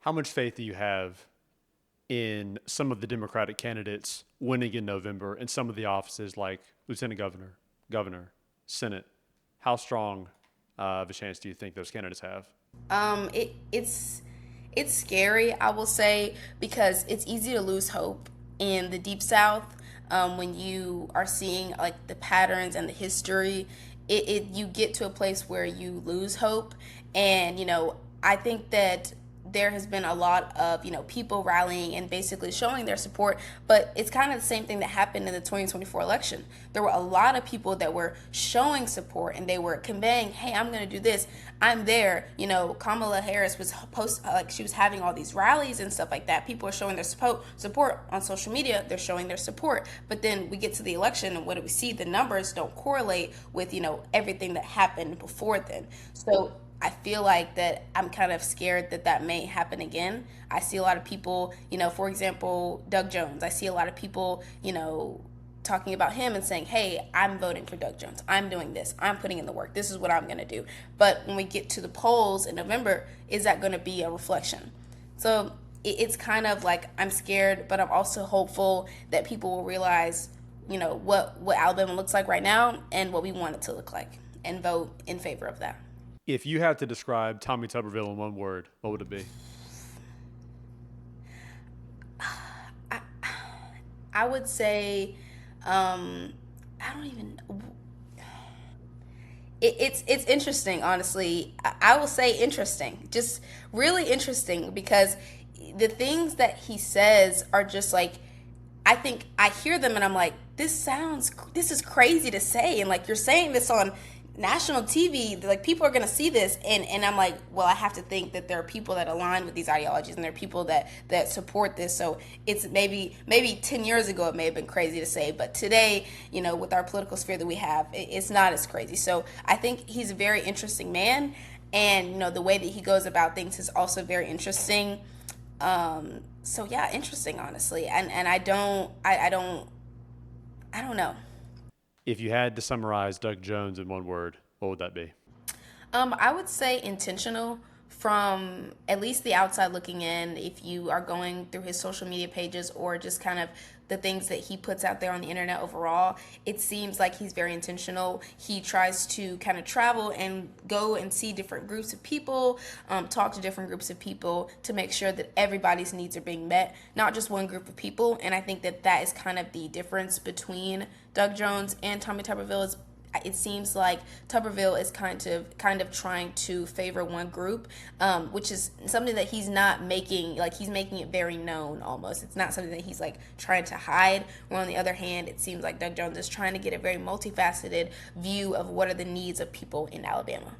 How much faith do you have in some of the Democratic candidates winning in November and some of the offices like lieutenant governor, governor, Senate? How strong of a chance do you think those candidates have? It's scary, I will say, because it's easy to lose hope in the deep south when you are seeing like the patterns and the history. It you get to a place where you lose hope, and I think that there has been a lot of people rallying and basically showing their support, but it's kind of the same thing that happened in the 2024 election. There were a lot of people that were showing support and they were conveying, hey, I'm going to do this, I'm there. Kamala Harris was like she was having all these rallies and stuff like that. People are showing their support on social media. They're showing their support, but then we get to the election and what do we see? The numbers don't correlate with everything that happened before then. So I feel like that I'm kind of scared that that may happen again. I see a lot of people, for example, Doug Jones. I see a lot of people, talking about him and saying, hey, I'm voting for Doug Jones. I'm doing this. I'm putting in the work. This is what I'm going to do. But when we get to the polls in November, is that going to be a reflection? So it's kind of like I'm scared, but I'm also hopeful that people will realize, what Alabama looks like right now and what we want it to look like and vote in favor of that. If you had to describe Tommy Tuberville in one word, what would it be? I would say, I don't even. It's interesting, honestly. I will say interesting, just really interesting because the things that he says are just like, I think I hear them and I'm like, this is crazy to say, and like you're saying this on national TV, like people are going to see this, and I'm like, well, I have to think that there are people that align with these ideologies and there are people that support this. So it's maybe 10 years ago it may have been crazy to say, but today, with our political sphere that we have, it's not as crazy. So I think he's a very interesting man, and the way that he goes about things is also very interesting. So yeah, interesting, honestly, and I don't know. If you had to summarize Doug Jones in one word, what would that be? I would say intentional from at least the outside looking in. If you are going through his social media pages or just kind of the things that he puts out there on the internet overall, it seems like he's very intentional. He tries to kind of travel and go and see different groups of people, talk to different groups of people to make sure that everybody's needs are being met, not just one group of people. And I think that that is kind of the difference between Doug Jones and Tommy Tuberville. Is it seems like Tuberville is kind of trying to favor one group, which is something that he's not making, like he's making it very known almost. It's not something that he's like trying to hide. Where on the other hand, it seems like Doug Jones is trying to get a very multifaceted view of what are the needs of people in Alabama.